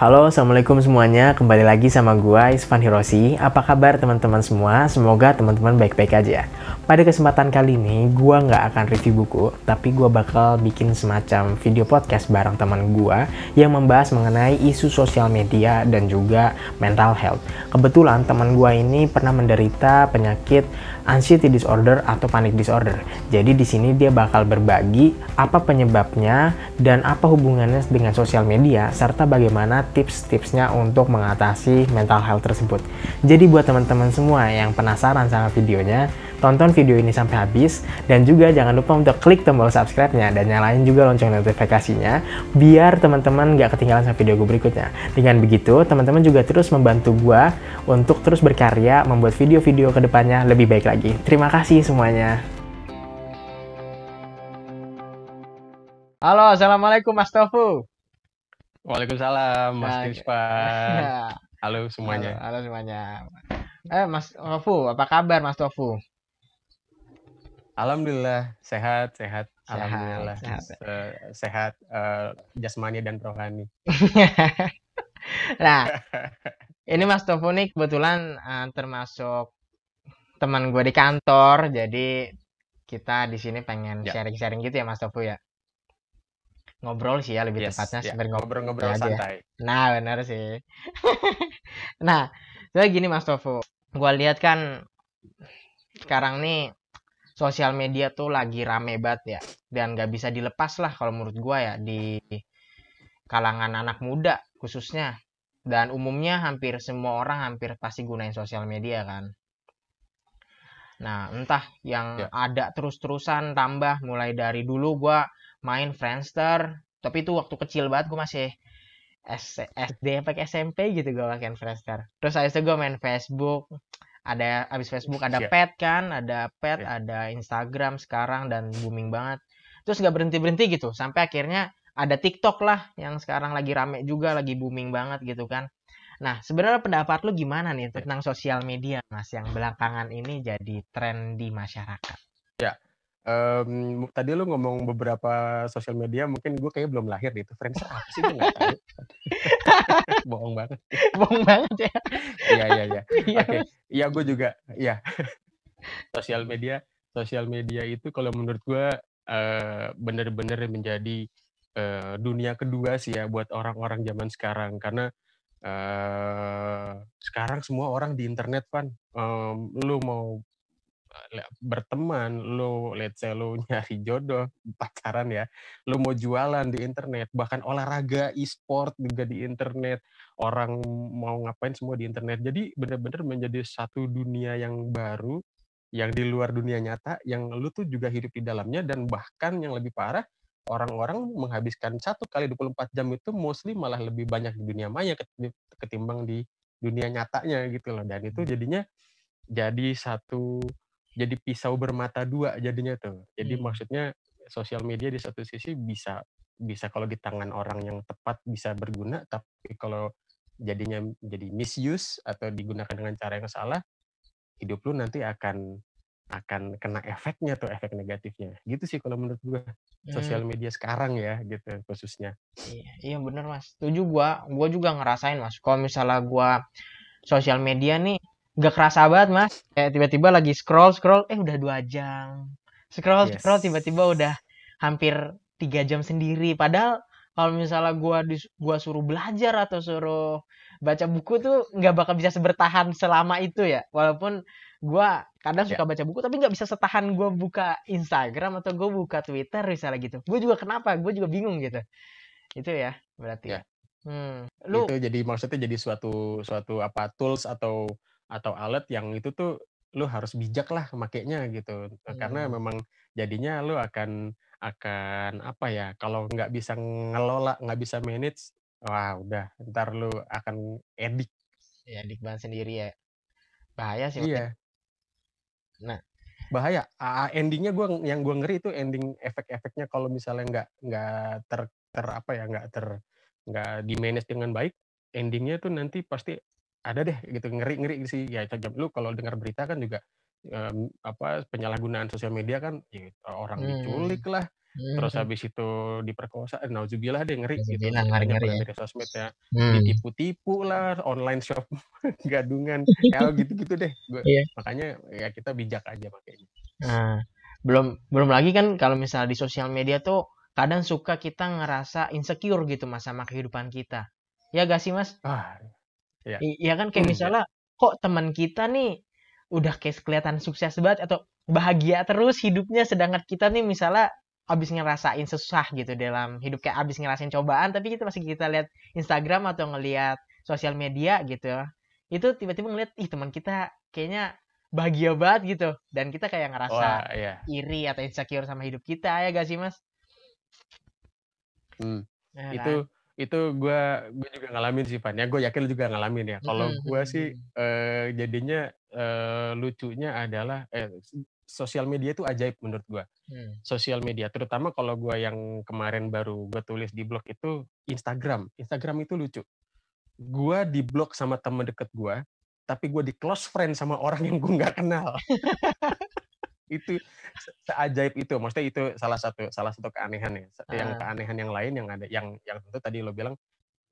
Halo, assalamualaikum semuanya. Kembali lagi sama gua Isvan Hiroshi. Apa kabar teman-teman semua? Semoga teman-teman baik-baik aja. Pada kesempatan kali ini, gua nggak akan review buku, tapi gua bakal bikin semacam video podcast bareng teman gua yang membahas mengenai isu sosial media dan juga mental health. Kebetulan teman gua ini pernah menderita penyakit anxiety disorder atau panic disorder. Jadi di sini dia bakal berbagi apa penyebabnya dan apa hubungannya dengan sosial media serta bagaimana tips-tipsnya untuk mengatasi mental health tersebut. Jadi buat teman-teman semua yang penasaran sama videonya, tonton video ini sampai habis dan juga jangan lupa untuk klik tombol subscribe-nya dan nyalain juga lonceng notifikasinya biar teman-teman gak ketinggalan sama video gue berikutnya. Dengan begitu, teman-teman juga terus membantu gue untuk terus berkarya membuat video-video kedepannya lebih baik lagi. Terima kasih semuanya. Halo, assalamualaikum Mas Tofu. Waalaikumsalam, Mas Nah, Krispan. Halo halo, semuanya. halo semuanya. Mas Tofu, apa kabar Mas Tofu? Alhamdulillah sehat, sehat. Sehat, Alhamdulillah sehat. sehat jasmani dan rohani. Nah, ini Mas Tofu nih kebetulan termasuk teman gue di kantor, jadi kita di sini pengen Ya, sharing-sharing gitu ya Mas Tofu ya. Ngobrol sih ya lebih yes, tepatnya ya. sambil ngobrol Ngobrol-ngobrol aja ya. santai. Nah, benar sih. Nah, saya gini Mas Tofu, gue lihat kan sekarang nih sosial media tuh lagi rame banget ya, dan gak bisa dilepas lah kalau menurut gue ya di kalangan anak muda khususnya. Dan umumnya hampir semua orang hampir pasti gunain sosial media kan. Nah, entah yang Ya, ada terus-terusan tambah mulai dari dulu gue main Friendster, tapi itu waktu kecil banget gue masih SD pakai SMP gitu gue main Friendster. Terus habis itu gue main Facebook, ada habis Facebook ada ya, Pet kan, ada Pet, ya. ada Instagram sekarang dan booming banget. Terus nggak berhenti-berhenti gitu, sampai akhirnya ada TikTok lah yang sekarang lagi rame juga, lagi booming banget gitu kan. Nah, sebenarnya pendapat lu gimana nih Ya. tentang sosial media, Mas, yang belakangan ini jadi tren di masyarakat? Ya. Tadi lu ngomong beberapa sosial media, mungkin gue kayak belum lahir deh. Itu Friendster apa sih? Gue nggak tahu. Bohong banget. Bohong banget ya. Iya, iya, iya. Iya. Oke, iya gue juga. Iya, sosial media, sosial media itu kalau menurut gue bener-bener menjadi dunia kedua sih ya buat orang-orang zaman sekarang karena sekarang semua orang di internet kan. Lu mau berteman, lu let's say lu nyari jodoh, pacaran ya, lu mau jualan di internet, bahkan olahraga, e-sport juga di internet, orang mau ngapain semua di internet. Jadi bener-bener menjadi satu dunia yang baru, yang di luar dunia nyata, yang lu tuh juga hidup di dalamnya dan bahkan yang lebih parah, orang-orang menghabiskan 1 kali 24 jam itu mostly malah lebih banyak di dunia maya ketimbang di dunia nyatanya gitu loh. Dan itu jadinya jadi jadi pisau bermata dua jadinya tuh. Jadi Hmm. maksudnya sosial media di satu sisi bisa bisa kalau di tangan orang yang tepat bisa berguna, tapi kalau jadinya jadi misuse atau digunakan dengan cara yang salah, hidup lu nanti akan kena efeknya tuh, efek negatifnya. Gitu sih kalau menurut gua, Hmm. sosial media sekarang ya gitu khususnya. Iya, iya bener Mas. Setuju gua juga ngerasain Mas. Kalau misalnya gua sosial media nih gak kerasa banget Mas. Kayak tiba-tiba lagi scroll scroll, udah 2 jam. Scroll scroll tiba-tiba Yes. udah hampir 3 jam sendiri. Padahal kalau misalnya gua suruh belajar atau suruh baca buku tuh nggak bakal bisa bertahan selama itu ya. Walaupun gua kadang Ya, suka baca buku tapi nggak bisa setahan gua buka Instagram atau gua buka Twitter misalnya gitu. Gue juga kenapa? Gue juga bingung gitu. Itu ya, berarti ya. ya. Lu Itu jadi maksudnya jadi suatu suatu apa, tools atau alat yang itu tuh lu harus bijak lah makainya gitu. Karena hmm, memang jadinya lu akan apa ya, kalau nggak bisa ngelola, nggak bisa manage, wah udah ntar lu akan edik. ya dikembang sendiri ya. Bahaya sih Mas. Iya, Nah, bahaya. Endingnya yang gua ngeri itu ending efek-efeknya kalau misalnya nggak apa ya, nggak di-manage dengan baik, endingnya tuh nanti pasti ada deh gitu, ngeri-ngeri sih. Ya lu kalau dengar berita kan juga, apa, penyalahgunaan sosial media kan, ya orang hmm, diculik lah, terus Hmm. habis itu diperkosa, nauzubillah deh, ngeri gitu. Alhamdulillah, Beritanya ngeri-ngeri pernah ya. dari sosmed ya, Hmm. ditipu-tipu lah, online shop gadungan, ya gitu-gitu deh. Iya. Makanya ya kita bijak aja makanya. Nah, belum belum lagi kan kalau misalnya di sosial media tuh kadang suka kita ngerasa insecure gitu Mas sama kehidupan kita. Ya gak sih Mas? Ah, ya. Iya kan kayak Ya. misalnya kok teman kita nih udah kayak kelihatan sukses banget atau bahagia terus hidupnya sedangkan kita nih misalnya abis ngerasain susah gitu dalam hidup kayak abis ngerasain cobaan tapi kita masih kita lihat Instagram atau ngelihat sosial media gitu ya. Itu tiba-tiba ngeliat ih teman kita kayaknya bahagia banget gitu dan kita kayak ngerasa Wah, ya. iri atau insecure sama hidup kita ya gak sih Mas? Hmm. Ya kan? Itu gue juga ngalamin sih, Pan. Ya gue yakin lu juga ngalamin ya. Kalau gue sih jadinya lucunya adalah sosial media itu ajaib menurut gue. Hmm. Sosial media, terutama kalau gue yang kemarin baru gue tulis di blog itu Instagram. Instagram itu lucu. Gue di blog sama temen deket gue, tapi gue di close friend sama orang yang gue nggak kenal. Itu seajaib itu. Maksudnya itu salah satu keanehan ya. Yang Ah, keanehan yang lain yang ada yang tentu tadi lo bilang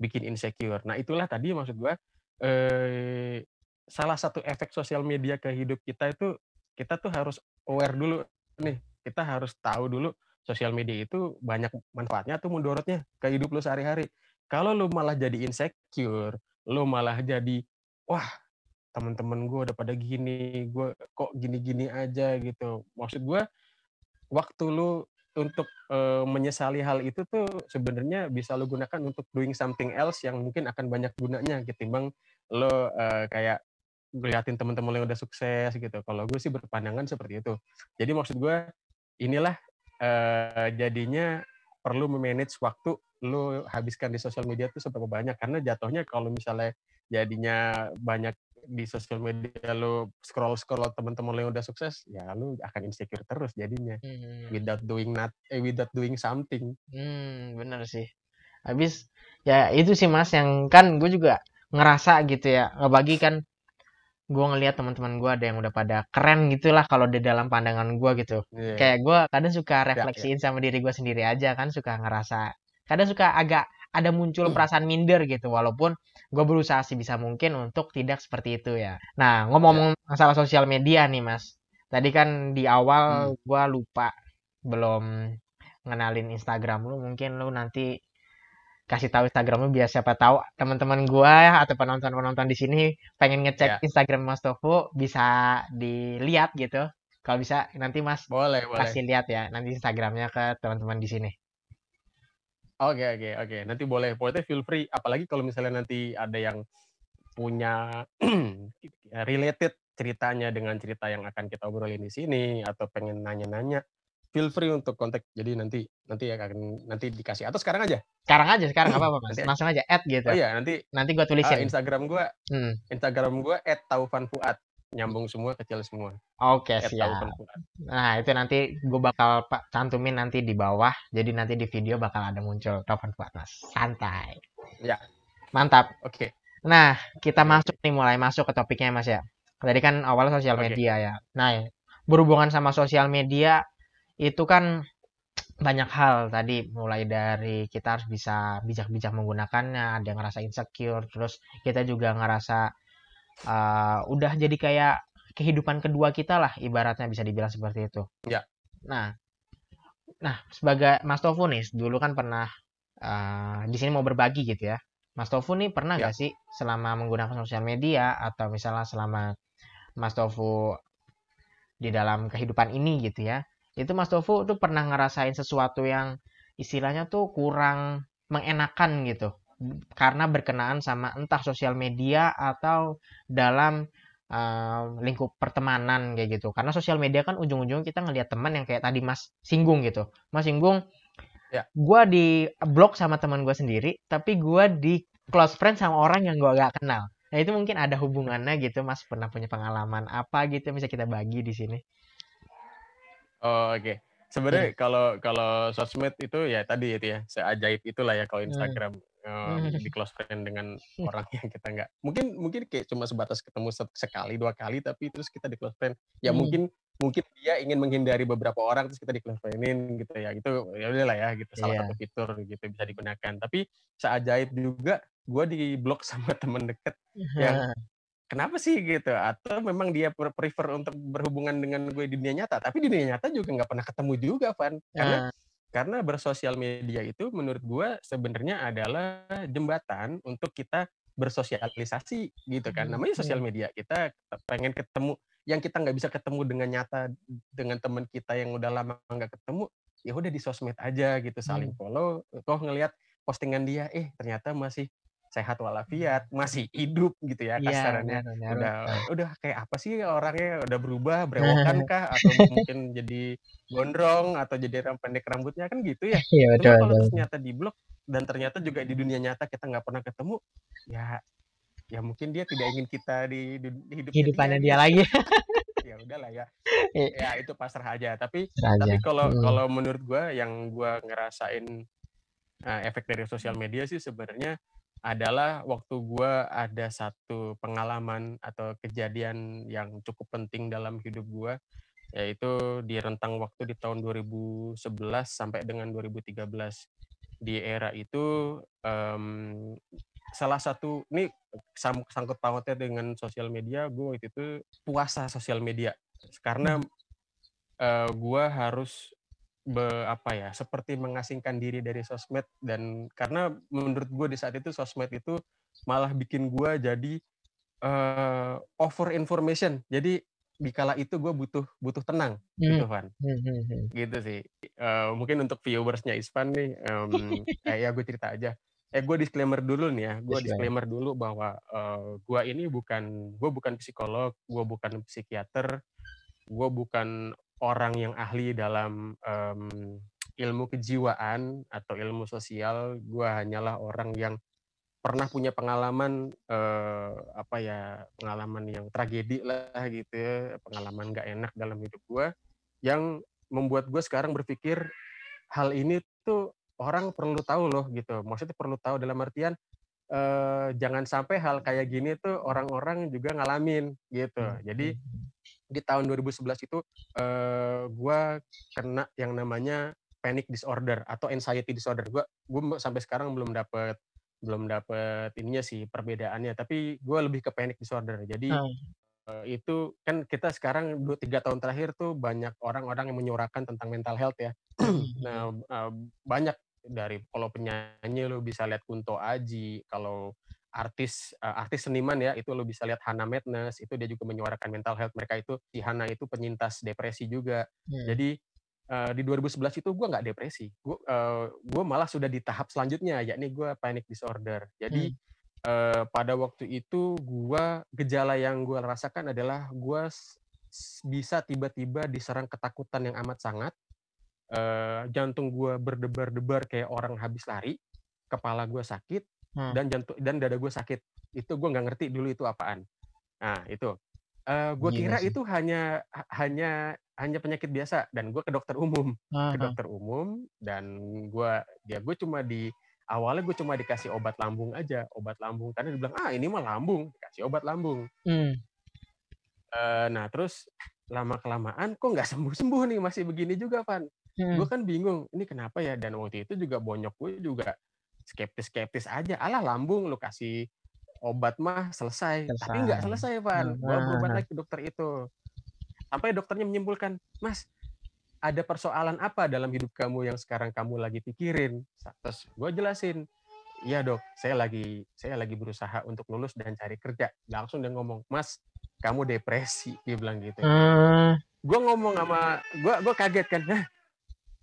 bikin insecure. Nah, itulah tadi maksud gua salah satu efek sosial media ke hidup kita itu kita tuh harus aware dulu nih. Kita harus tahu dulu sosial media itu banyak manfaatnya atau mudorotnya ke hidup lu sehari-hari. Kalau lu malah jadi insecure, lu malah jadi wah teman-teman gue udah pada gini, gue kok gini-gini aja gitu. Maksud gue, waktu lu untuk menyesali hal itu tuh sebenarnya bisa lu gunakan untuk doing something else yang mungkin akan banyak gunanya ketimbang lo kayak ngeliatin teman-teman lo yang udah sukses gitu. Kalau gue sih berpandangan seperti itu. Jadi maksud gue inilah jadinya perlu memanage waktu lu habiskan di sosial media tuh seberapa banyak karena jatuhnya kalau misalnya jadinya banyak di sosial media lu scroll teman-teman lu yang udah sukses ya lu akan insecure terus jadinya hmm. without doing something. Bener sih. Habis ya itu sih Mas yang kan gue juga ngerasa gitu ya. Ngebagi kan gue ngelihat teman-teman gue ada yang udah pada keren gitulah kalau di dalam pandangan gue gitu. Iya, Kayak gue kadang suka ya, ya. refleksiin sama diri gue sendiri aja kan suka ngerasa. Kadang suka agak ada muncul perasaan minder gitu walaupun gue berusaha sebisa mungkin untuk tidak seperti itu ya. Nah Ya. ngomong masalah sosial media nih Mas. Tadi kan di Hmm. awal gue lupa belum ngenalin Instagram lu mungkin lu nanti kasih tahu Instagram lu biar siapa tahu teman-teman gua ya atau penonton-penonton di sini pengen ngecek Ya, Instagram Mas Tofu bisa dilihat gitu. Kalau bisa nanti Mas boleh, boleh. kasih lihat ya nanti Instagramnya ke teman-teman di sini. Oke, oke, oke. Nanti boleh, pokoknya feel free. Apalagi kalau misalnya nanti ada yang punya related ceritanya dengan cerita yang akan kita obrolin di sini atau pengen nanya-nanya, feel free untuk kontak. Jadi nanti dikasih atau sekarang aja. Sekarang nggak apa-apa Mas. Nanti aja. Langsung aja add gitu. Oh iya, nanti Nanti gua tulisin. Instagram gue Hmm. Instagram gue @taufanfuad. Nyambung semua, kecil semua. Oke, siap. @taufanfuad. Nah, itu nanti gue bakal cantumin nanti di bawah. Jadi nanti di video bakal ada muncul Taufan Fuad, Mas. Santai. Ya, Mantap. oke. Nah, kita Oke, masuk oke. nih, mulai masuk ke topiknya Mas ya. Tadi kan awalnya sosial Oke. media ya. Nah, berhubungan sama sosial media itu kan banyak hal tadi mulai dari kita harus bisa bijak-bijak menggunakannya, ada yang ngerasa insecure, terus kita juga ngerasa udah jadi kayak kehidupan kedua kita lah ibaratnya bisa dibilang seperti itu. Ya. Nah, sebagai Mas Tofu nih dulu kan pernah di sini mau berbagi gitu ya. Mas Tofu nih pernah Ya. gak sih selama menggunakan sosial media atau misalnya selama Mas Tofu di dalam kehidupan ini gitu ya. Itu Mas Tofu tuh pernah ngerasain sesuatu yang istilahnya tuh kurang mengenakan gitu. Karena berkenaan sama entah sosial media atau dalam lingkup pertemanan kayak gitu. Karena sosial media kan ujung-ujung kita ngelihat teman yang kayak tadi Mas singgung gitu. Mas singgung, Ya. gue di blok sama teman gue sendiri, tapi gue di close friend sama orang yang gue gak kenal. Nah itu mungkin ada hubungannya gitu, Mas pernah punya pengalaman apa gitu yang bisa kita bagi di sini? Oh, oke. Iya. Sebenarnya kalau kalau sosmed itu ya tadi itu ya, seajaib itulah ya kalau Hmm. Instagram. Hmm. di close friend dengan orang yang kita nggak, mungkin kayak cuma sebatas ketemu sekali 2 kali, tapi terus kita di close friend. Ya Hmm. mungkin dia ingin menghindari beberapa orang, terus kita di close friend-in gitu ya. Itu ya udahlah ya gitu, salah Iya. satu fitur gitu bisa digunakan. Tapi seajaib juga gue di-block sama temen deket yang kenapa sih gitu? Atau memang dia prefer untuk berhubungan dengan gue di dunia nyata, tapi di dunia nyata juga nggak pernah ketemu juga, Van. Nah, Karena bersosial media itu menurut gue sebenarnya adalah jembatan untuk kita bersosialisasi gitu kan. Namanya sosial media, kita pengen ketemu yang kita nggak bisa ketemu dengan nyata dengan teman kita yang udah lama nggak ketemu, ya udah di sosmed aja gitu, saling follow, toh ngelihat postingan dia, ternyata masih sehat walafiat, masih hidup gitu ya iya kasarannya. benar benar Udah kayak apa sih orangnya, udah berubah, brewokan kah, atau mungkin jadi gondrong, atau jadi pendek rambutnya, kan gitu ya. iya betul Cuma kalau betul. ternyata di-block dan ternyata juga di dunia nyata kita nggak pernah ketemu, ya ya mungkin dia tidak ingin kita di hidupnya dia Kehidupannya dia gitu. lagi. Ya udahlah ya. Iya, Ya itu pasrah aja. Tapi aja. kalau kalau menurut gua yang gua ngerasain efek dari sosial media sih sebenarnya adalah waktu gua ada satu pengalaman atau kejadian yang cukup penting dalam hidup gua, yaitu di rentang waktu di tahun 2011 sampai dengan 2013. Di era itu, salah satu ini sangkut pautnya dengan sosial media, gue waktu itu puasa sosial media. Karena, gue harus apa ya, seperti mengasingkan diri dari sosmed, dan karena menurut gue di saat itu sosmed itu malah bikin gue jadi, over information. Jadi di kala itu gue butuh butuh tenang Hmm. gitu, Van. Hmm. Gitu sih. Mungkin untuk viewersnya Ispan nih, ya gue cerita aja. Gue disclaimer dulu nih ya, gue Disclaimer. disclaimer dulu bahwa, gue bukan psikolog, gue bukan psikiater, gue bukan orang yang ahli dalam, ilmu kejiwaan atau ilmu sosial. Gue hanyalah orang yang pernah punya pengalaman, apa ya, pengalaman yang tragedi lah gitu ya, pengalaman nggak enak dalam hidup gue, yang membuat gue sekarang berpikir hal ini tuh orang perlu tahu loh gitu. Maksudnya perlu tahu dalam artian, jangan sampai hal kayak gini tuh orang-orang juga ngalamin gitu. Jadi di tahun 2011 itu, gue kena yang namanya panic disorder atau anxiety disorder. Gue sampai sekarang belum dapet ininya sih perbedaannya, tapi gue lebih ke panic disorder. Jadi itu kan kita sekarang 2-3 tahun terakhir tuh banyak orang-orang yang menyuarakan tentang mental health ya. Nah, banyak dari, kalau penyanyi lo bisa lihat Kunto Aji, kalau artis seniman ya, itu lo bisa lihat Hana Madness, itu dia juga menyuarakan mental health. Mereka itu, si Hana itu penyintas depresi juga. Jadi di 2011 itu gue nggak depresi, gue malah sudah di tahap selanjutnya, yakni gue panic disorder. Jadi pada waktu itu gejala yang gue rasakan adalah gue bisa tiba-tiba diserang ketakutan yang amat sangat, jantung gue berdebar-debar kayak orang habis lari, kepala gue sakit, dan dada gue sakit. Itu gue nggak ngerti dulu itu apaan. Nah itu, gue Gila kira sih. itu hanya penyakit biasa, dan gue ke dokter umum. Dan gue cuma awalnya gue cuma dikasih obat lambung aja, obat lambung, karena dibilang, ini mah lambung, dikasih obat lambung. Nah terus lama-kelamaan kok nggak sembuh-sembuh nih, masih begini juga, Van. Gue kan bingung, ini kenapa ya? Dan waktu itu juga bonyok gue juga skeptis aja. Alah, lambung lu kasih obat mah selesai. Tapi nggak selesai, Van. Gue berobat lagi ke dokter itu. Sampai dokternya menyimpulkan, Mas, ada persoalan apa dalam hidup kamu yang sekarang kamu lagi pikirin? Terus gue jelasin, iya dok, saya lagi berusaha untuk lulus dan cari kerja. Langsung dia ngomong, Mas, kamu depresi, dia bilang gitu. Gue ngomong sama, gue kaget kan,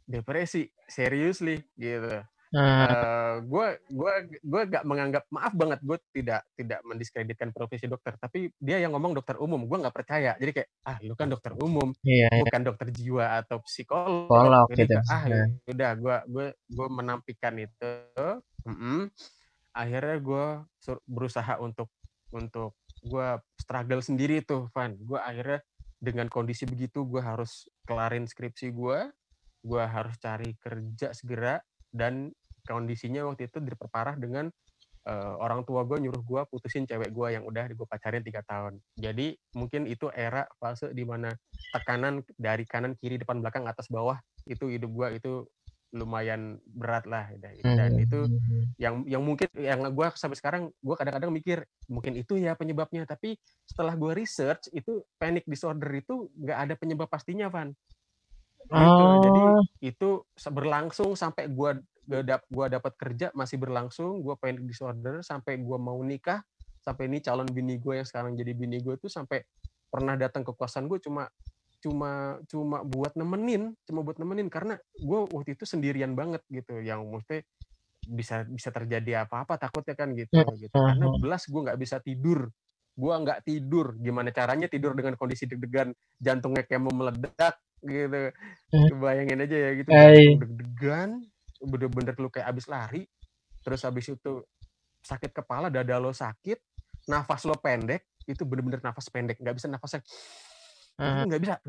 depresi, seriously gitu. Gue gak menganggap, maaf banget, gue tidak mendiskreditkan profesi dokter, tapi dia yang ngomong dokter umum, gue nggak percaya. Jadi kayak, lu kan dokter umum, bukan dokter jiwa atau psikolog. Jadi Gitu. udah gue menampikan itu. Akhirnya gue berusaha untuk gue struggle sendiri tuh, Van. Gue akhirnya dengan kondisi begitu, gue harus kelarin skripsi gue harus cari kerja segera, dan kondisinya waktu itu diperparah dengan orang tua gue nyuruh gue putusin cewek gue yang udah gue pacarin 3 tahun. Jadi mungkin itu era fase di mana tekanan dari kanan kiri depan belakang atas bawah itu hidup gue itu lumayan berat lah, dan itu yang mungkin yang gue sampai sekarang gue kadang-kadang mikir mungkin itu ya penyebabnya, tapi setelah gue research itu panic disorder itu nggak ada penyebab pastinya, Van. Gitu. Jadi Oh, itu berlangsung sampai gue dapat kerja masih berlangsung, gue panic disorder sampai gue mau nikah, sampai ini calon bini gue yang sekarang jadi bini gue tuh sampai pernah datang ke kosan gue cuma buat nemenin karena gue waktu itu sendirian banget gitu, yang mesti bisa terjadi apa-apa takutnya kan gitu karena belas gue nggak bisa tidur, gimana caranya tidur dengan kondisi deg-degan, jantungnya kayak mau meledak gitu. Bayangin aja ya gitu, jantung deg-degan, bener-bener lu kayak abis lari, terus abis itu sakit kepala, dada lo sakit, nafas lo pendek, itu bener-bener nafas pendek, nggak bisa nafasnya, nggak bisa,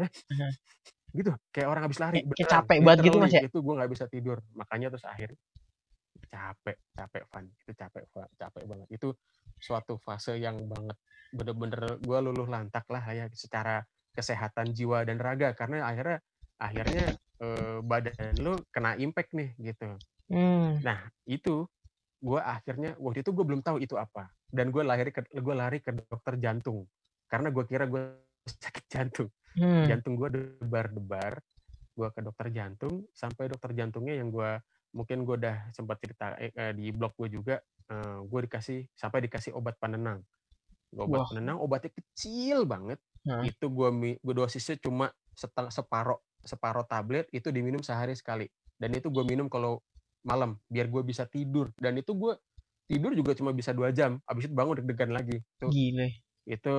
gitu, kayak orang abis lari, kayak beneran, capek banget gitu Mas ya? itu gue nggak bisa tidur, makanya terus akhirnya capek Van, itu capek banget, itu suatu fase yang banget bener-bener gue luluh lantak lah ya secara kesehatan jiwa dan raga, karena akhirnya badan lu kena impact nih gitu. Nah itu gue akhirnya waktu itu gue belum tahu itu apa, dan gue lari ke dokter jantung karena gue kira gue sakit jantung. Jantung gue debar-debar, gue ke dokter jantung, sampai dokter jantungnya yang mungkin gue udah sempat cerita di blog gue juga, gue dikasih obat penenang. Obatnya kecil banget. Itu gue dosisnya cuma separoh tablet, itu diminum sehari sekali. Dan itu gue minum kalau malam biar gue bisa tidur. Dan itu gue tidur juga cuma bisa 2 jam. Habis itu bangun deg-degan lagi. Gile. Itu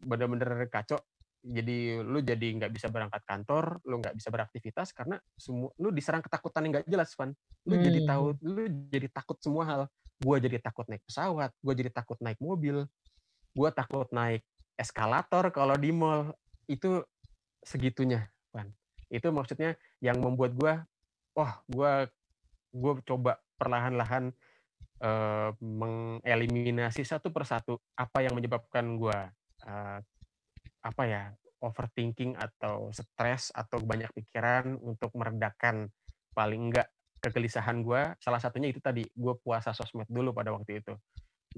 bener-bener kacau. Jadi lu jadi nggak bisa berangkat kantor, lu nggak bisa beraktivitas karena lu diserang ketakutan yang nggak jelas, Van. Lu jadi takut semua hal. Gue jadi takut naik pesawat, gue jadi takut naik mobil, gue takut naik eskalator kalau di mall. Itu segitunya, Van. Itu maksudnya yang membuat gue coba perlahan-lahan mengeliminasi satu persatu apa yang menyebabkan gue overthinking atau stres atau banyak pikiran, untuk meredakan paling enggak kegelisahan gue. Salah satunya itu tadi, gue puasa sosmed dulu pada waktu itu.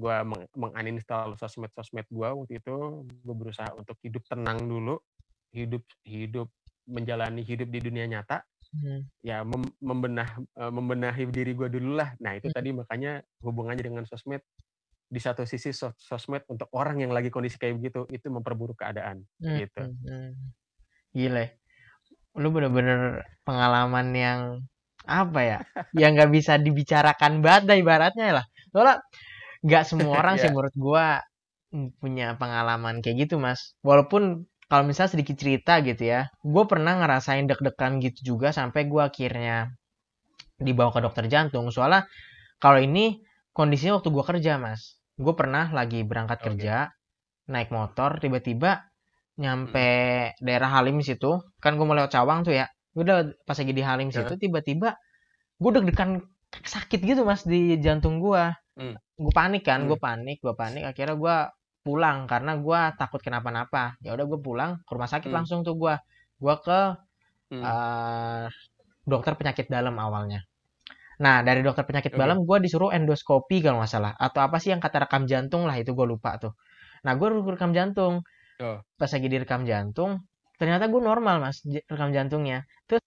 Gue menguninstall sosmed gue waktu itu. Gue berusaha untuk hidup tenang dulu, menjalani hidup di dunia nyata, ya membenahi diri gue dulu lah. Nah itu tadi makanya hubungannya dengan sosmed, di satu sisi sosmed untuk orang yang lagi kondisi kayak begitu itu memperburuk keadaan gitu. Gile, lu bener-bener pengalaman yang apa ya, yang nggak bisa dibicarakan banget ibaratnya lah. Soalnya nggak semua orang sih menurut gua punya pengalaman kayak gitu Mas. Walaupun kalau misalnya sedikit cerita gitu ya, gue pernah ngerasain deg-degan gitu juga sampai gue akhirnya dibawa ke dokter jantung. Soalnya kalau ini kondisinya waktu gue kerja Mas. Gue pernah lagi berangkat kerja, naik motor, tiba-tiba nyampe daerah Halim situ, kan gue mau lewat Cawang tuh ya. Udah pas lagi di Halim situ, tiba-tiba gue deg-degan sakit gitu Mas di jantung gue. Gue panik kan, gue panik. Akhirnya gue pulang karena gue takut kenapa-napa. Ya udah gue pulang ke rumah sakit langsung tuh gue ke dokter penyakit dalam awalnya. Nah dari dokter penyakit dalam gue disuruh endoskopi kalau nggak salah, atau apa sih yang kata rekam jantung lah, itu gue lupa tuh. Nah gue rekam jantung, pas lagi direkam jantung ternyata gue normal Mas rekam jantungnya. Terus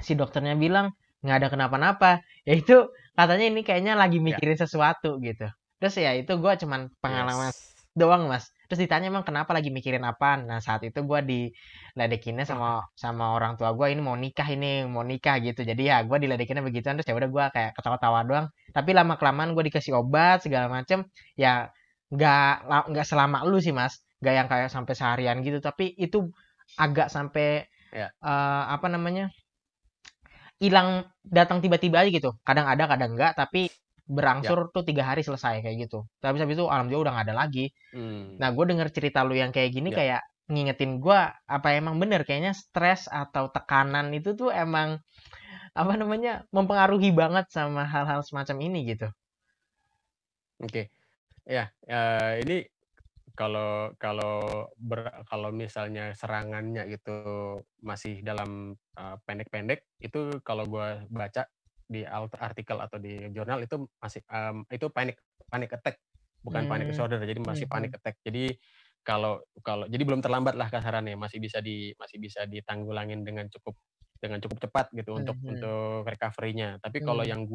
si dokternya bilang nggak ada kenapa-napa, ya itu katanya ini kayaknya lagi mikirin sesuatu gitu. Terus ya itu gue cuman pengalaman doang Mas. Terus ditanya emang kenapa, lagi mikirin apa. Nah saat itu gue diledekinnya sama orang tua gue, ini mau nikah gitu. Jadi ya gue diledekinnya begituan. Terus ya udah gue kayak ketawa-tawa doang. Tapi lama kelamaan gue dikasih obat segala macem. Ya nggak selama lu sih Mas, nggak yang kayak sampai seharian gitu. Tapi itu agak sampai hilang, datang tiba-tiba aja gitu. Kadang ada, kadang enggak, tapi berangsur tuh 3 hari selesai kayak gitu. Tapi habis itu alhamdulillah udah nggak ada lagi. Nah gue denger cerita lu yang kayak gini kayak ngingetin gue apa emang bener kayaknya stres atau tekanan itu tuh emang apa namanya, mempengaruhi banget sama hal-hal semacam ini gitu. Oke. Ya, ini kalau kalau kalau misalnya serangannya itu masih dalam pendek-pendek, itu kalau gue baca di artikel atau di jurnal itu masih itu panic panic attack, bukan panic Hmm. disorder. Jadi masih panic attack. Jadi kalau kalau jadi belum terlambat lah kasarannya, masih bisa ditanggulangin dengan cukup cepat gitu untuk recovery-nya. Tapi kalau yang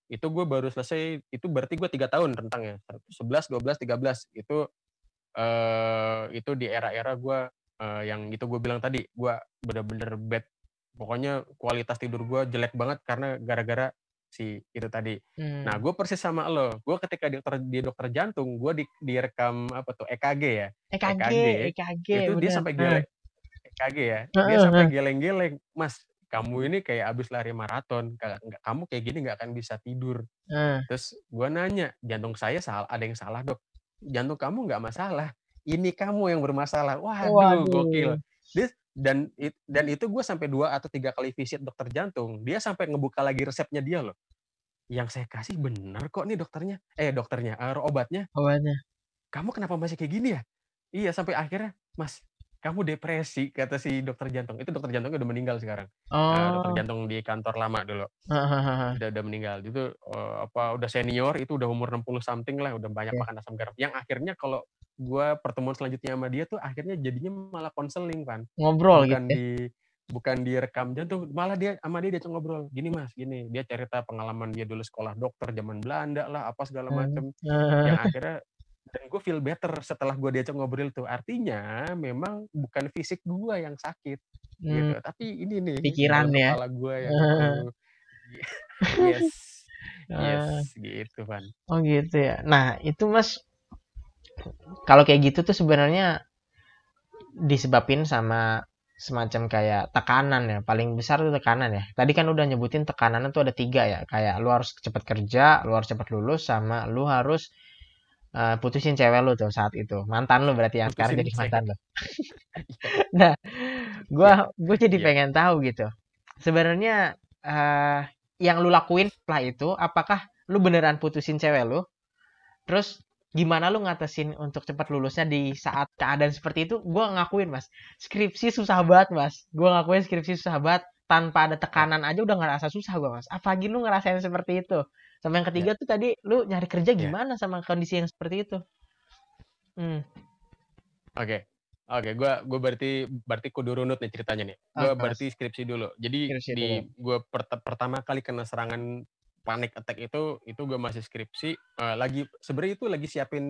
itu gue baru selesai, itu berarti gue 3 tahun rentangnya, 11, 12, 13 itu di era-era gue yang itu gue bilang tadi, gue bener-bener bad, pokoknya kualitas tidur gue jelek banget karena gara-gara si itu tadi. Nah, gue persis sama lo, gue ketika di dokter jantung, gue direkam apa tuh EKG ya, EKG, EKG EKG, itu dia bener. sampai EKG ya, dia Heeh, sampai heeh. geleng-geleng, Mas, kamu ini kayak abis lari maraton, kamu kayak gini nggak akan bisa tidur. Heeh. Terus gue nanya, jantung saya ada yang salah dok? Jantung kamu nggak masalah, ini kamu yang bermasalah. Waduh, Waduh. gokil. Dan itu gue sampai 2 atau 3 kali visit dokter jantung, dia sampai ngebuka lagi resepnya dia loh. Yang saya kasih bener kok nih obatnya. Obatnya. Kamu kenapa masih kayak gini ya? Iya, sampai akhirnya, Mas, kamu depresi, kata si dokter jantung. Itu dokter jantungnya udah meninggal sekarang. Dokter Oh. jantung di kantor lama dulu. Heeh, heeh, heeh. Udah meninggal. Itu udah senior, itu udah umur 60 something lah, udah banyak Oke. makan asam garam. Yang akhirnya kalau gua pertemuan selanjutnya sama dia tuh akhirnya jadinya malah konseling, Van. Ngobrol gitu Bukan ya. bukan direkam jantung, malah dia diajak ngobrol. Gini, Mas, gini. Dia cerita pengalaman dia dulu sekolah dokter zaman Belanda lah, apa segala macem. Yang akhirnya dan gue feel better setelah gue diajak ngobrol tuh. Artinya memang bukan fisik gue yang sakit gitu, tapi ini nih Pikiran dalam ya. kepala gue yang yes, yes, Eh, gitu Van. oh gitu ya. Nah, itu Mas, kalau kayak gitu tuh sebenarnya disebabin sama semacam kayak tekanan ya. Paling besar tuh tekanan ya. Tadi kan udah nyebutin tekanan tuh ada 3 ya. Kayak lu harus cepat kerja, lu harus cepat lulus, sama lu harus putusin cewek lu tuh saat itu. Mantan lu berarti yang sekarang Putusin jadi cewek. mantan lu. Iya, Nah, iya, gue jadi iya. pengen tahu gitu. Sebenarnya yang lu lakuin setelah itu, apakah lu beneran putusin cewek lu? Terus gimana lu ngatasin untuk cepat lulusnya di saat keadaan seperti itu? Gue ngakuin mas, skripsi susah banget mas. Gue ngakuin skripsi susah banget. Tanpa ada Ya, tekanan aja udah ngerasa susah gue mas. Apalagi lu ngerasain seperti itu. Sama yang ya, ketiga tuh tadi lu nyari kerja ya. gimana sama kondisi yang seperti itu? Hmm, Oke. Oke, gue berarti kudu runut nih ceritanya nih. Gue oke mas, berarti skripsi dulu. Jadi skripsi dulu. di gue pertama kali kena serangan panic attack itu gue masih skripsi, sebenarnya itu lagi siapin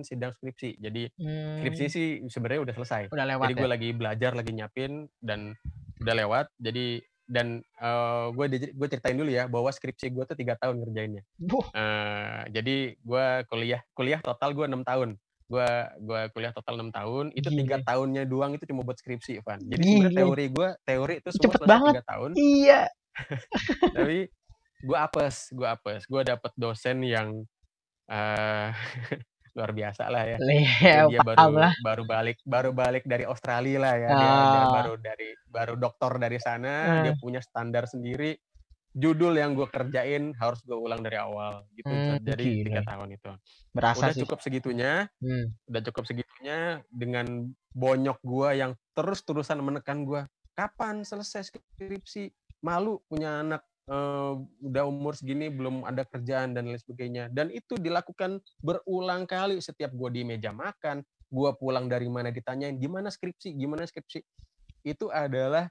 sidang skripsi. Jadi skripsi Hmm, sih sebenarnya udah selesai. udah lewat Jadi ya? gue lagi belajar, lagi nyiapin dan udah lewat. Jadi dan gue ceritain dulu ya bahwa skripsi gue tuh 3 tahun ngerjainnya. Buh, Jadi gue kuliah total gue 6 tahun. Gue kuliah total 6 tahun, itu 3 gile. tahunnya doang itu cuma buat skripsi, Van. Jadi sebenarnya Gile. teori itu semua Cepet selesai banget. 3 tahun, Iya. tapi gue apes. Gue dapet dosen yang eh luar biasa lah ya. Itu Iya, dia paham lah. baru balik dari Australia lah ya. Dia Ah, baru doktor dari sana, dia eh, punya standar sendiri. Judul yang gue kerjain harus gue ulang dari awal gitu. Jadi gile. 3 tahun itu. Berasa Udah sih. cukup segitunya, Hmm. udah cukup segitunya dengan bonyok gua yang terus-terusan menekan gua. Kapan selesai skripsi? Malu punya anak udah umur segini belum ada kerjaan dan lain sebagainya. Dan itu dilakukan berulang kali setiap gua di meja makan, gua pulang dari mana ditanyain gimana skripsi, gimana skripsi. Itu adalah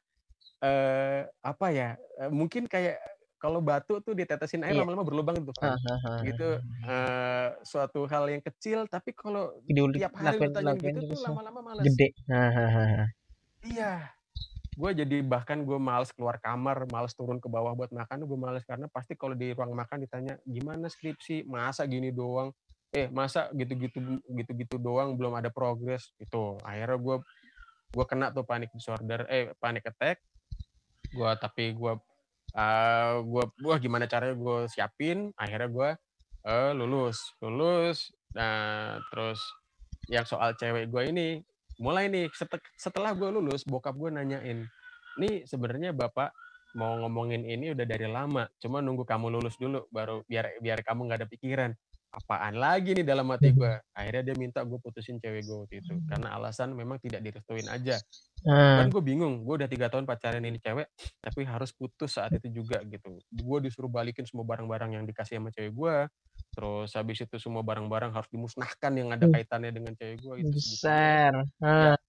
apa ya? Mungkin kayak kalau batu tuh ditetesin air Iya. lama-lama berlubang gitu kan. Gitu, suatu hal yang kecil tapi kalau tiap hari lu tanyain Lakuin gitu tuh terus lama-lama males. gede. Iya, gue jadi bahkan males keluar kamar, males turun ke bawah buat makan, gue males karena pasti kalau di ruang makan ditanya, "Gimana skripsi? Masa gini doang? Masa gitu-gitu doang belum ada progres?" Itu. Akhirnya gue kena tuh panic attack. Wah, gimana caranya gue siapin, akhirnya gue lulus. Nah, terus yang soal cewek gue ini, mulai nih setelah gue lulus, bokap gue nanyain, nih sebenarnya bapak mau ngomongin ini udah dari lama, cuma nunggu kamu lulus dulu baru biar kamu nggak ada pikiran. Apaan lagi nih dalam hati gue. Akhirnya dia minta gue putusin cewek gue waktu itu karena alasan memang tidak direstuin aja. Kan gue bingung, gue udah 3 tahun pacaran ini cewek, tapi harus putus saat itu juga gitu. Gue disuruh balikin semua barang-barang yang dikasih sama cewek gue, terus habis itu semua barang-barang harus dimusnahkan yang ada kaitannya dengan cewek gue itu Besar. Ya,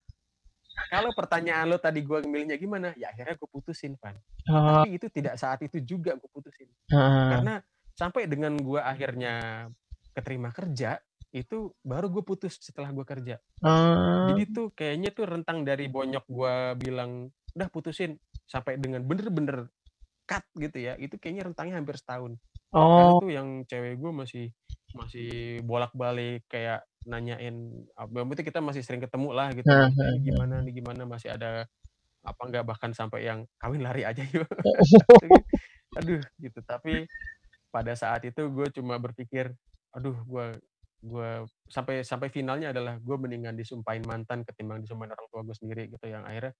kalau pertanyaan lo tadi gue milihnya gimana, ya akhirnya gue putusin, Van. Oh. Tapi itu tidak saat itu juga gue putusin. Heeh. Karena sampai dengan gue akhirnya keterima kerja, itu baru gue putus setelah gue kerja. Jadi tuh kayaknya tuh rentang dari bonyok gue bilang udah putusin sampai dengan bener-bener cut gitu ya, itu kayaknya rentangnya hampir setahun. Karena tuh yang cewek gue masih bolak-balik kayak nanyain, berarti kita masih sering ketemu lah gitu. Ini gimana masih ada apa enggak, bahkan sampai yang kawin lari aja yuk. Aduh gitu. Tapi pada saat itu gue cuma berpikir, aduh gue sampai finalnya adalah gue mendingan disumpahin mantan ketimbang disumpahin orang tua gue sendiri gitu, yang akhirnya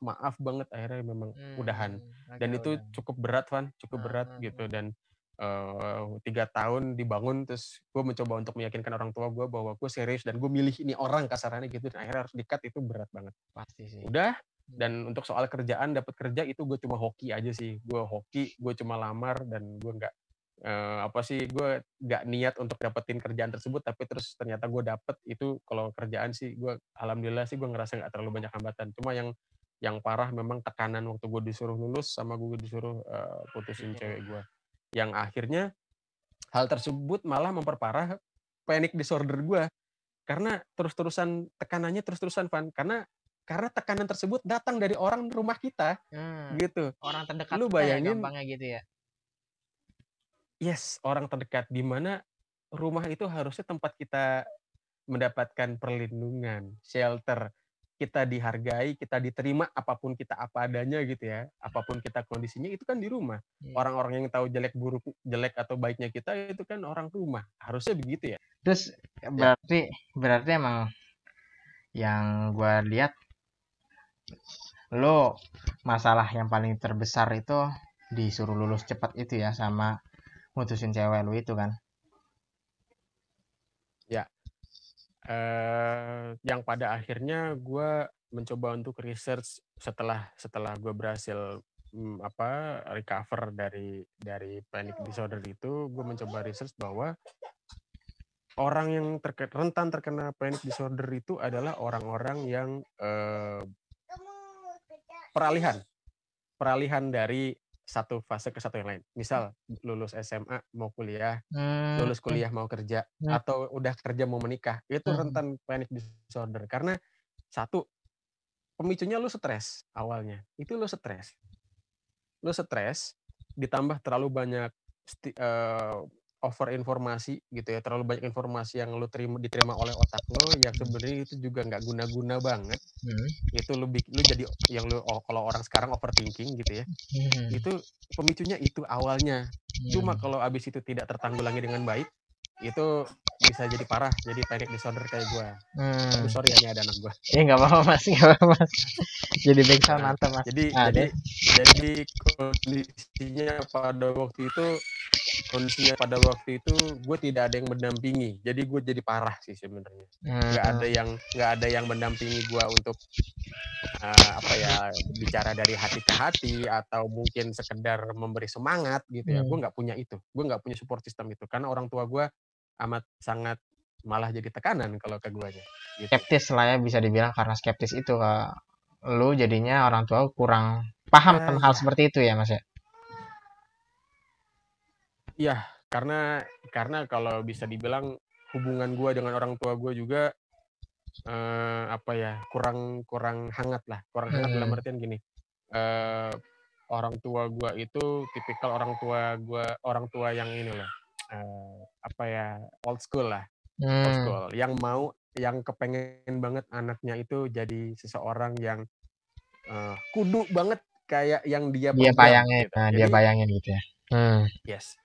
maaf banget akhirnya memang udahan. Dan itu cukup berat, Van, cukup berat gitu. Dan 3 tahun dibangun, terus gue mencoba untuk meyakinkan orang tua gue bahwa gue serius dan gue milih ini orang, kasarannya gitu, dan akhirnya harus di-cut. Itu berat banget. Pasti sih. Udah. Dan untuk soal kerjaan, dapat kerja itu gue cuma hoki aja sih. Gue hoki, gue cuma lamar, dan gue nggak gue nggak niat untuk dapetin kerjaan tersebut, tapi terus ternyata gue dapet itu. Kalau kerjaan sih gue alhamdulillah sih gue ngerasa nggak terlalu banyak hambatan. Cuma yang parah memang tekanan waktu gue disuruh lulus sama gue disuruh putusin cewek gue, yang akhirnya hal tersebut malah memperparah panic disorder gue, karena terus-terusan tekanannya terus-terusan, Van, karena tekanan tersebut datang dari orang rumah kita gitu. Orang terdekat Lu kita bayangin, ya, gampangnya gitu ya. Yes, orang terdekat, di mana rumah itu harusnya tempat kita mendapatkan perlindungan, shelter, kita dihargai, kita diterima apapun kita apa adanya gitu ya, apapun kita kondisinya itu kan di rumah. Orang-orang yang tahu jelek atau baiknya kita itu kan orang rumah, harusnya begitu ya. Terus berarti emang yang gue lihat, lo masalah yang paling terbesar itu disuruh lulus cepat itu ya, sama mutusin cewek lu itu kan. Ya, yang pada akhirnya gue mencoba untuk research setelah gue berhasil recover dari panic disorder itu. Gue mencoba research bahwa orang yang rentan terkena panic disorder itu adalah orang-orang yang peralihan dari satu fase ke satu yang lain. Misal lulus SMA mau kuliah, lulus kuliah mau kerja, atau udah kerja mau menikah, itu rentan panic disorder. Karena satu, pemicunya lu stres awalnya. Itu lu stres, ditambah terlalu banyak over informasi gitu ya, terlalu banyak informasi yang lu diterima oleh otak lo yang sebenarnya itu juga nggak guna-guna banget. Itu lu jadi yang kalau orang sekarang overthinking gitu ya. Itu pemicunya itu awalnya. Cuma kalau abis itu tidak tertanggulangi dengan baik, itu bisa jadi parah, jadi panic disorder kayak gue. Aduh, sorry ya, ini ada anak gue. Nggak apa-apa mas, nggak apa-apa mas. Jadi backsound mantap mas. Jadi kondisinya pada waktu itu gue tidak ada yang mendampingi, jadi gue jadi parah sih sebenarnya. Nggak ada yang mendampingi gue untuk bicara dari hati ke hati atau mungkin sekedar memberi semangat gitu ya. Gue nggak punya itu, gue nggak punya support system itu, karena orang tua gue amat sangat malah jadi tekanan kalau ke gue aja gitu. Skeptis lah ya, bisa dibilang, karena skeptis itu lu jadinya orang tua kurang paham tentang hal seperti itu ya mas ya. Iya, karena kalau bisa dibilang hubungan gue dengan orang tua gue juga kurang hangat lah. Kurang hangat dalam artian gini, orang tua gue itu tipikal orang tua yang ini loh, old school lah. Old school, yang kepengen banget anaknya itu jadi seseorang yang kudu banget kayak yang dia bayangin gitu. Jadi, dia bayangin gitu ya. Yes.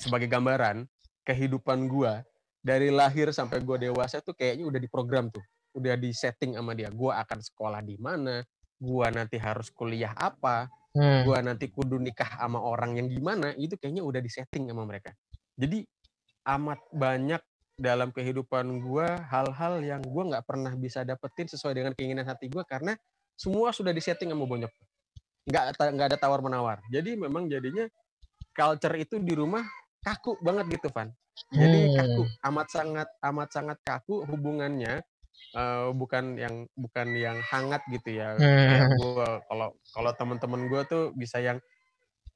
Sebagai gambaran, kehidupan gue dari lahir sampai gue dewasa tuh kayaknya udah diprogram tuh, udah di setting sama dia. Gue akan sekolah di mana, gue nanti harus kuliah apa, gue nanti kudu nikah sama orang yang gimana, itu kayaknya udah disetting sama mereka. Jadi amat banyak dalam kehidupan gue hal-hal yang gue nggak pernah bisa dapetin sesuai dengan keinginan hati gue karena semua sudah disetting sama bonyok. Nggak ada tawar menawar. Jadi memang jadinya culture itu di rumah kaku banget gitu, Van. Jadi kaku, amat sangat kaku hubungannya. Bukan yang hangat gitu ya. Kayak gue kalau teman-teman gue tuh bisa yang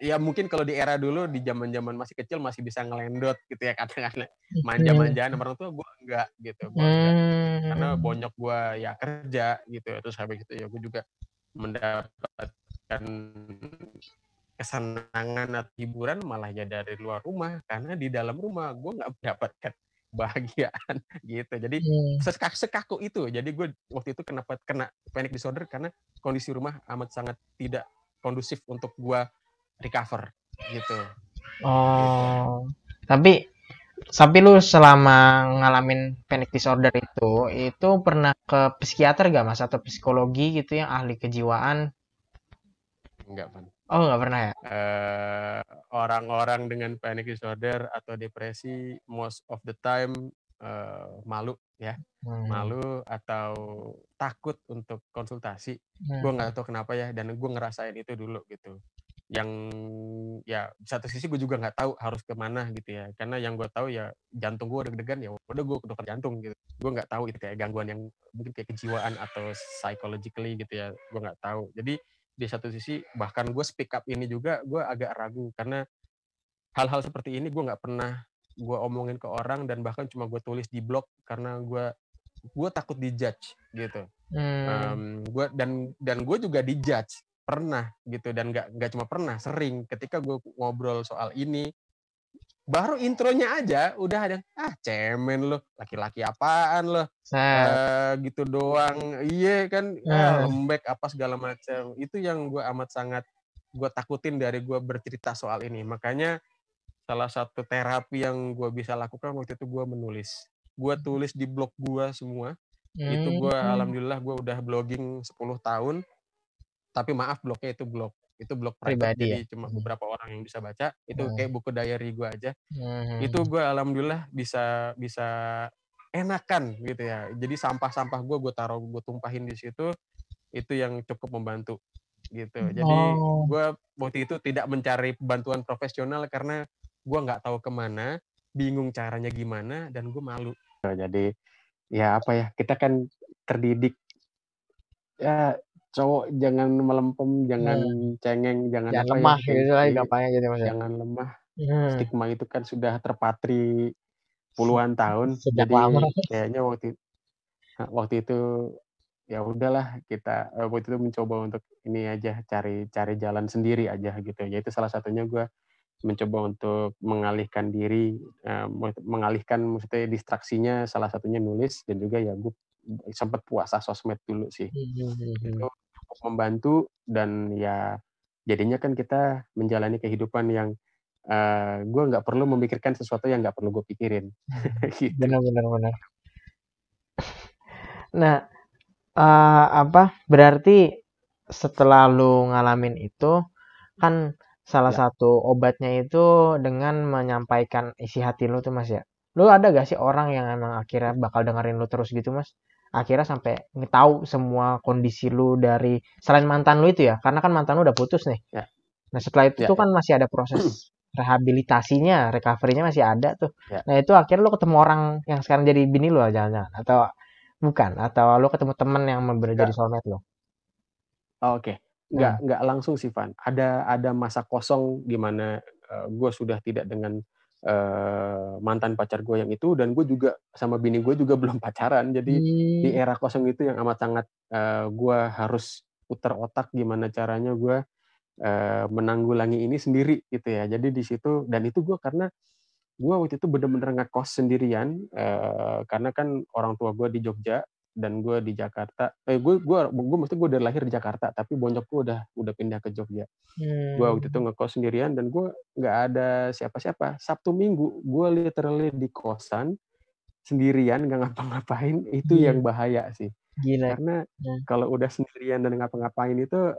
ya mungkin kalau di era dulu di zaman masih kecil masih bisa ngelendot gitu ya katakanlah manja-manjaan sama orang tua, gue enggak gitu, gue enggak karena bonyok gue ya kerja gitu. Terus habis itu ya gue juga mendapatkan kesenangan atau hiburan malah ya dari luar rumah karena di dalam rumah gue nggak mendapatkan bahagiaan gitu. Jadi sekaku itu. Jadi gue waktu itu kena panic disorder karena kondisi rumah amat sangat tidak kondusif untuk gue recover gitu. Oh, tapi lu selama ngalamin panic disorder itu pernah ke psikiater gak mas atau psikologi gitu yang ahli kejiwaan? Enggak, Pan. Oh nggak pernah ya? Orang-orang dengan panic disorder atau depresi most of the time malu ya, malu atau takut untuk konsultasi. Gue nggak tahu kenapa ya, dan gue ngerasain itu dulu gitu. Yang ya satu sisi gue juga nggak tahu harus kemana gitu ya, karena yang gue tahu ya jantung gue deg-degan, ya udah gue ke dokter jantung gitu. Gue nggak tahu itu kayak gangguan yang mungkin kayak kejiwaan atau psychologically gitu ya, gue nggak tahu. Jadi di satu sisi bahkan gue speak up ini juga gue agak ragu karena hal-hal seperti ini gue nggak pernah gue omongin ke orang, dan bahkan cuma gue tulis di blog karena gue takut dijudge gitu. Dan gue juga dijudge pernah gitu, dan nggak cuma pernah, sering ketika gue ngobrol soal ini. Baru intronya aja udah ada cemen lo, laki-laki apaan lo, gitu doang, iya kan, lembek apa segala macam. Itu yang gue amat sangat gue takutin dari gue bercerita soal ini. Makanya salah satu terapi yang gue bisa lakukan waktu itu gue menulis. Gue tulis di blog gue semua. Itu gue alhamdulillah gue udah blogging 10 tahun. Tapi maaf, blognya itu blog private, Pribadi ya? jadi cuma beberapa orang yang bisa baca. Itu kayak buku diary gue aja. Itu gue alhamdulillah bisa enakan gitu ya. Jadi sampah-sampah gue tumpahin di situ. Itu yang cukup membantu gitu. Jadi gue waktu itu tidak mencari bantuan profesional karena gue nggak tahu kemana, bingung caranya gimana, dan gue malu. Jadi ya apa ya, kita kan terdidik ya, cowok jangan melempem, jangan cengeng, jangan apa lemah ya, gitu lah gampangnya gitu mas ya. jangan lemah. Stigma itu kan sudah terpatri puluhan tahun. Sejak jadi lama. kayaknya waktu itu ya udahlah, kita waktu itu mencoba untuk ini aja, cari jalan sendiri aja gitu. Yaitu salah satunya gue mencoba untuk mengalihkan diri, mengalihkan maksudnya distraksinya, salah satunya nulis, dan juga ya gue sempat puasa sosmed dulu sih. Itu cukup membantu, dan ya jadinya kan kita menjalani kehidupan yang gue nggak perlu memikirkan sesuatu yang nggak perlu gue pikirin. Gitu. Benar. Nah, berarti setelah lu ngalamin itu kan salah satu obatnya itu dengan menyampaikan isi hati lu tuh mas ya. Lu ada gak sih orang yang emang akhirnya bakal dengerin lu terus gitu mas? Akhirnya sampai tahu semua kondisi lu dari selain mantan lu itu ya, karena kan mantan lu udah putus nih. Ya. Nah setelah itu tuh kan masih ada proses rehabilitasinya, recovery-nya masih ada tuh. Ya. Nah itu akhirnya lu ketemu orang yang sekarang jadi bini lu jangan-jangan, atau bukan? Atau lu ketemu temen yang jadi soulmate lu? Oke. Nggak langsung sih, Van. Ada masa kosong di mana gue sudah tidak dengan mantan pacar gue yang itu, dan gue juga sama bini gue juga belum pacaran. Jadi di era kosong itu yang amat sangat gue harus putar otak gimana caranya gue menanggulangi ini sendiri gitu ya. Jadi di situ, dan itu gue karena gue waktu itu bener-bener ngekos sendirian, karena kan orang tua gue di Jogja dan gue di Jakarta. Maksudnya gue dari lahir di Jakarta, tapi bonyok gue udah pindah ke Jogja. Gue waktu itu ngekos sendirian, dan gue nggak ada siapa-siapa. Sabtu Minggu gue literally di kosan sendirian, nggak ngapa-ngapain. Itu yang bahaya sih. Gila. Karena kalau udah sendirian dan ngapa-ngapain itu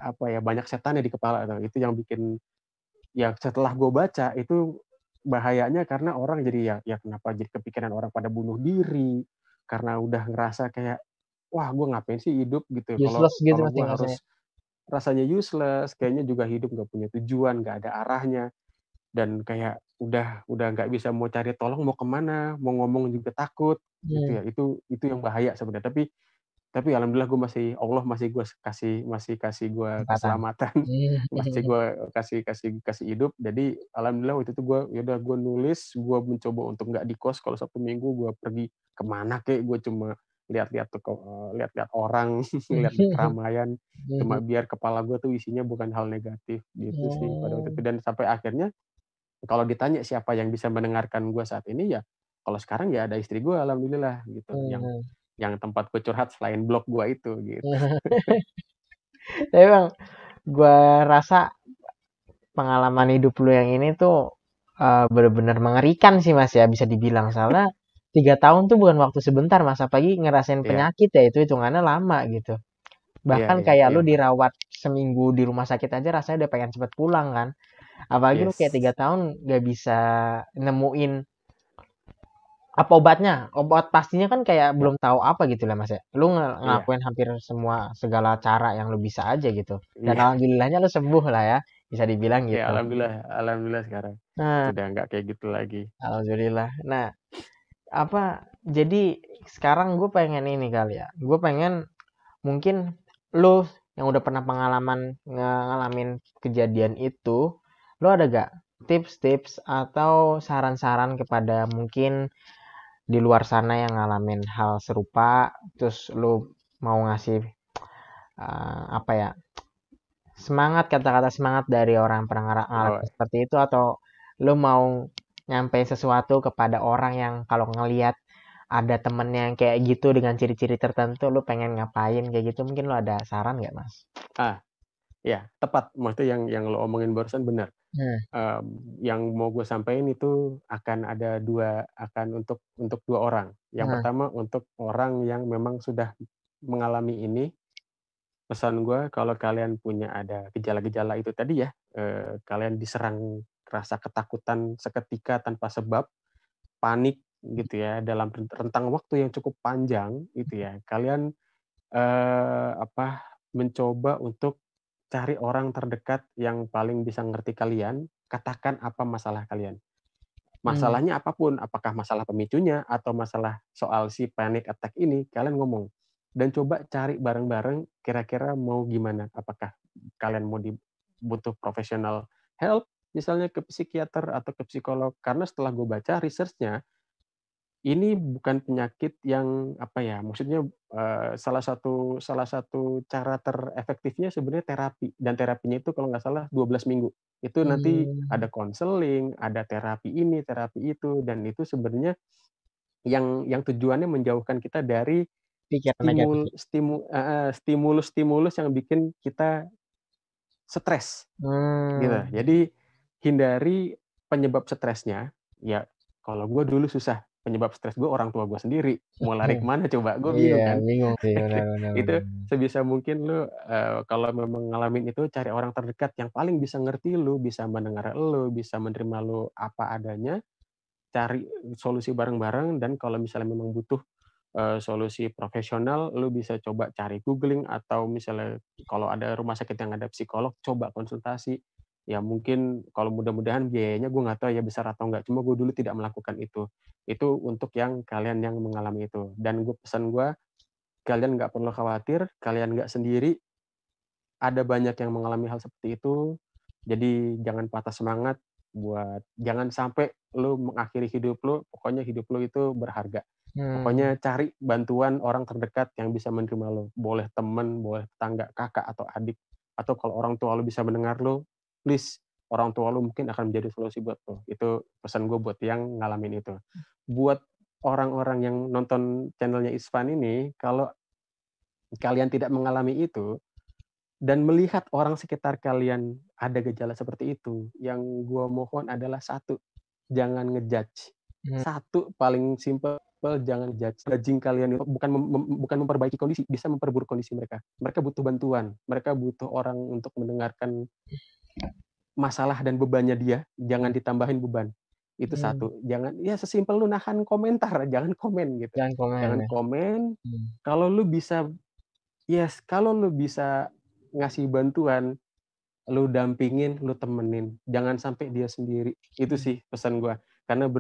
apa ya, banyak setannya di kepala. Nah, itu yang bikin, ya setelah gue baca itu bahayanya karena orang jadi ya kenapa jadi kepikiran orang pada bunuh diri karena udah ngerasa kayak, wah gue ngapain sih hidup gitu. Kalau Useless gitu kalau pasti gue ngerasanya. harus rasanya useless, kayaknya juga hidup nggak punya tujuan, nggak ada arahnya, dan kayak udah nggak bisa mau cari tolong mau kemana, mau ngomong juga takut gitu ya. Itu yang bahaya sebenarnya. Tapi alhamdulillah gue Allah masih kasih gue Kesempatan. keselamatan, masih gue kasih hidup. Jadi alhamdulillah waktu itu gue ya udah gue nulis, gue mencoba untuk nggak di kos. Kalau Sabtu Minggu gue pergi kemana kek, gue cuma lihat-lihat lihat-lihat orang, lihat keramaian, cuma biar kepala gue tuh isinya bukan hal negatif gitu sih pada waktu itu. Dan sampai akhirnya kalau ditanya siapa yang bisa mendengarkan gue saat ini, ya kalau sekarang ya ada istri gue alhamdulillah gitu, yang tempat gue curhat selain blog gue itu gitu. Tapi bang, gue rasa pengalaman hidup lu yang ini tuh bener-bener mengerikan sih mas ya, bisa dibilang. Soalnya 3 tahun tuh bukan waktu sebentar mas, apalagi ngerasain Iya, penyakit ya, itu hitungannya lama gitu. iya, Bahkan iya, kayak iya, lu Pak. dirawat seminggu di rumah sakit aja rasanya udah pengen cepet pulang kan. Apalagi lu kayak Yes. 3 tahun gak bisa nemuin apa obatnya. Obat pastinya kan kayak Ya, belum tahu apa gitu lah mas ya. Lu iya, ngelakuin hampir semua segala cara yang lu bisa aja gitu. Dan iya, alhamdulillahnya lu sembuh lah ya, bisa dibilang ya gitu. alhamdulillah, alhamdulillah sekarang Nah, sudah nggak kayak gitu lagi. alhamdulillah. Nah, apa jadi sekarang gue pengen ini kali ya. Gue pengen mungkin lu yang udah pernah pengalaman ngalamin kejadian itu, lu ada gak tips-tips atau saran-saran kepada mungkin di luar sana yang ngalamin hal serupa, terus lu mau ngasih apa ya, semangat, kata-kata semangat dari orang yang pernah Oh, ngalamin seperti itu, atau lu mau nyampe sesuatu kepada orang yang kalau ngelihat ada temennya yang kayak gitu dengan ciri-ciri tertentu, lu pengen ngapain kayak gitu, mungkin lu ada saran nggak mas? ah, ya tepat. Maksudnya yang lo omongin barusan benar. Hmm. Yang mau gue sampaikan itu akan untuk dua orang. Yang Nah, pertama untuk orang yang memang sudah mengalami ini. Pesan gue kalau kalian punya ada gejala-gejala itu tadi ya, kalian diserang rasa ketakutan seketika tanpa sebab, panik gitu ya dalam rentang waktu yang cukup panjang gitu ya, kalian mencoba untuk cari orang terdekat yang paling bisa ngerti kalian, katakan apa masalah kalian. hmm, Masalahnya apapun, apakah masalah pemicunya atau masalah soal si panic attack ini, kalian ngomong. Dan coba cari bareng-bareng kira-kira mau gimana. Apakah kalian butuh professional help, misalnya ke psikiater atau ke psikolog. Karena setelah gue baca research-nya, ini bukan penyakit yang maksudnya salah satu cara terefektifnya sebenarnya terapi, dan terapinya itu kalau nggak salah 12 minggu. Itu nanti hmm, ada konseling, ada terapi ini, terapi itu, dan itu sebenarnya yang tujuannya menjauhkan kita dari pikiran negatif. stimulus-stimulus yang bikin kita stres. Gitu. Hmm, Jadi hindari penyebab stresnya. Ya kalau gue dulu susah, penyebab stres gue orang tua gue sendiri. Mau lari kemana coba? Gue iya bingung kan. bingung sih, benar benar benar. Itu sebisa mungkin lu kalau memang ngalamin itu cari orang terdekat yang paling bisa ngerti lu, bisa mendengar lu, bisa menerima lu apa adanya, cari solusi bareng-bareng. Dan kalau misalnya memang butuh solusi profesional, lu bisa coba cari googling, atau misalnya kalau ada rumah sakit yang ada psikolog, coba konsultasi. Ya mungkin kalau mudah-mudahan biayanya gue nggak tahu ya besar atau enggak, cuma gue dulu tidak melakukan itu. Itu untuk yang kalian yang mengalami itu. Dan pesan gue, kalian nggak perlu khawatir, kalian nggak sendiri, ada banyak yang mengalami hal seperti itu. Jadi jangan patah semangat, jangan sampai lu mengakhiri hidup lu, pokoknya hidup lu itu berharga. Hmm, Pokoknya cari bantuan orang terdekat yang bisa menerima lo. Boleh teman, boleh tetangga, kakak atau adik. Atau kalau orang tua lo bisa mendengar lo, please, orang tua lo mungkin akan menjadi solusi buat lo. Itu pesan gue buat yang ngalamin itu. Buat orang-orang yang nonton channelnya Isfan ini, kalau kalian tidak mengalami itu, dan melihat orang sekitar kalian ada gejala seperti itu, yang gue mohon adalah satu, jangan ngejudge. hmm, Satu paling simple, people jangan judging kalian itu bukan memperbaiki kondisi, bisa memperburuk kondisi mereka. Mereka butuh bantuan, mereka butuh orang untuk mendengarkan masalah dan bebannya dia, jangan ditambahin beban. Itu satu. Jangan ya sesimpel lu nahan komentar, jangan komen gitu. Jangan komen. Jangan Ya. komen. Kalau lu bisa ngasih bantuan, lu dampingin, lu temenin. Jangan sampai dia sendiri. Itu sih pesan gua. Karena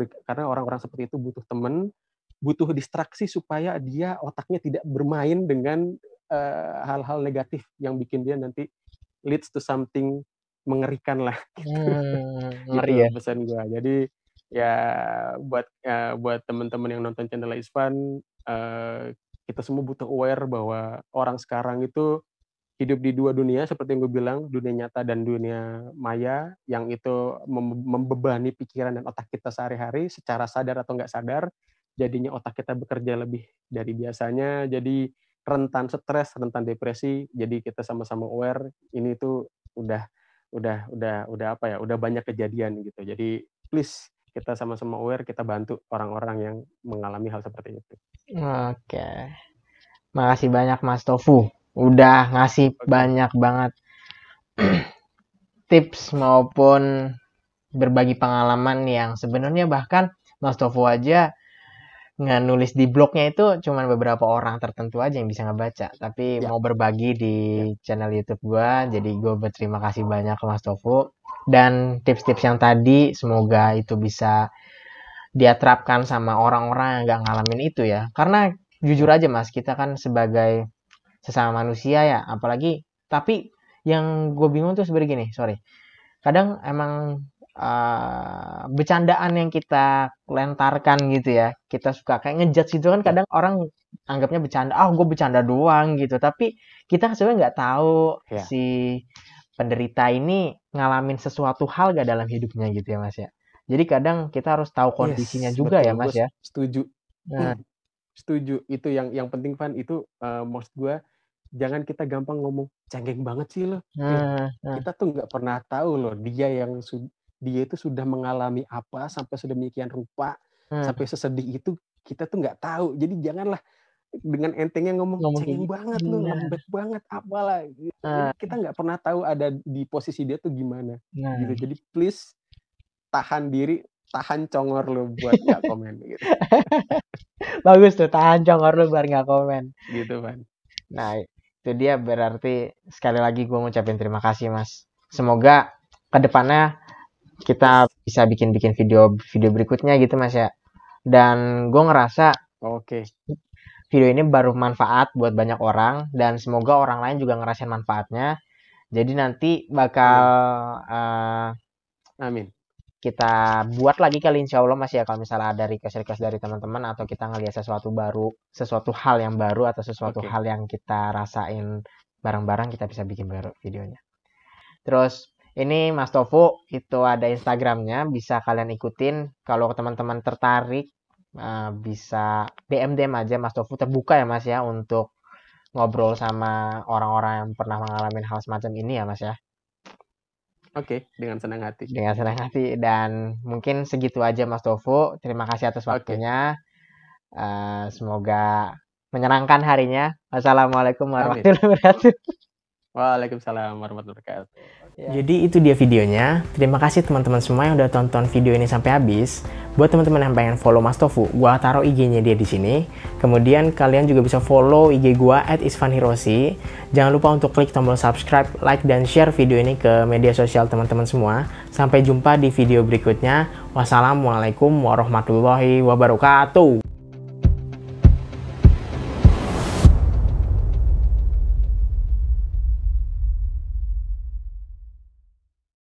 orang-orang seperti itu butuh temen, butuh distraksi supaya dia otaknya tidak bermain dengan hal-hal negatif yang bikin dia nanti leads to something mengerikan lah. Ngeri Gitu ya. pesan gua. Jadi ya buat teman-teman yang nonton channel Isfan, kita semua butuh aware bahwa orang sekarang itu hidup di dua dunia seperti yang gue bilang, dunia nyata dan dunia maya, yang itu membebani pikiran dan otak kita sehari-hari secara sadar atau nggak sadar. Jadinya otak kita bekerja lebih dari biasanya, jadi rentan stres, rentan depresi. Jadi kita sama-sama aware, ini tuh udah banyak kejadian gitu. Jadi please kita sama-sama aware, kita bantu orang-orang yang mengalami hal seperti itu. Oke. Makasih banyak Mas Tofu. Udah ngasih banyak banget tips maupun berbagi pengalaman yang sebenarnya bahkan Mas Tofu aja nggak nulis di blognya itu cuman beberapa orang tertentu aja yang bisa ngebaca. Tapi mau berbagi di channel YouTube gua, jadi gue berterima kasih banyak ke Mas Tofu. Dan tips-tips yang tadi semoga itu bisa dia terapkan sama orang-orang yang nggak ngalamin itu ya. Karena jujur aja Mas, kita kan sebagai sesama manusia ya, apalagi. Tapi yang gue bingung tuh sebenarnya gini, kadang emang bercandaan yang kita lentarkan gitu ya, kita suka kayak ngejudge gitu kan, kadang orang anggapnya bercanda, gue bercanda doang gitu, tapi kita sebenarnya nggak tahu si penderita ini ngalamin sesuatu hal gak dalam hidupnya gitu ya Mas ya. Jadi kadang kita harus tahu kondisinya juga ya Mas ya. Setuju. Setuju. Itu yang penting Van, itu maksud gue, jangan kita gampang ngomong cengeng banget sih lo. Kita tuh nggak pernah tahu loh dia itu sudah mengalami apa sampai sedemikian rupa, sampai sesedih itu kita tuh nggak tahu. Jadi janganlah dengan entengnya ngomong cengeng banget lo, lembek banget apalah. Kita nggak pernah tahu ada di posisi dia tuh gimana. Gitu. Jadi please tahan diri, tahan congor lo buat nggak komen gitu. Bagus tuh, tahan congor lo biar nggak komen. Gitu Van. Nah itu dia, berarti sekali lagi gue ngucapin terima kasih Mas. Semoga kedepannya kita bisa bikin video berikutnya gitu Mas ya. Dan gue ngerasa video ini baru manfaat buat banyak orang, dan semoga orang lain juga ngerasain manfaatnya. Jadi nanti bakal amin, kita buat lagi kali insya Allah Mas ya, kalau misalnya ada request dari teman-teman atau kita ngelihat sesuatu baru, sesuatu hal yang baru atau sesuatu hal yang kita rasain bareng-bareng, kita bisa bikin baru videonya. Terus ini Mas Tofu itu ada Instagramnya, bisa kalian ikutin. Kalau teman-teman tertarik bisa DM aja Mas Tofu, terbuka ya Mas ya untuk ngobrol sama orang-orang yang pernah mengalami hal semacam ini ya Mas ya. Oke, dengan senang hati. Dengan senang hati. Dan mungkin segitu aja Mas Tofu. Terima kasih atas waktunya. Semoga menyenangkan harinya. Wassalamualaikum warahmatullahi wabarakatuh. Waalaikumsalam warahmatullahi wabarakatuh. Jadi itu dia videonya. Terima kasih teman-teman semua yang udah tonton video ini sampai habis. Buat teman-teman yang pengen follow Mas Tofu, gua taruh IG-nya dia di sini. Kemudian kalian juga bisa follow IG gua @isfanhiroshi. Jangan lupa untuk klik tombol subscribe, like, dan share video ini ke media sosial teman-teman semua. Sampai jumpa di video berikutnya. Wassalamualaikum warahmatullahi wabarakatuh.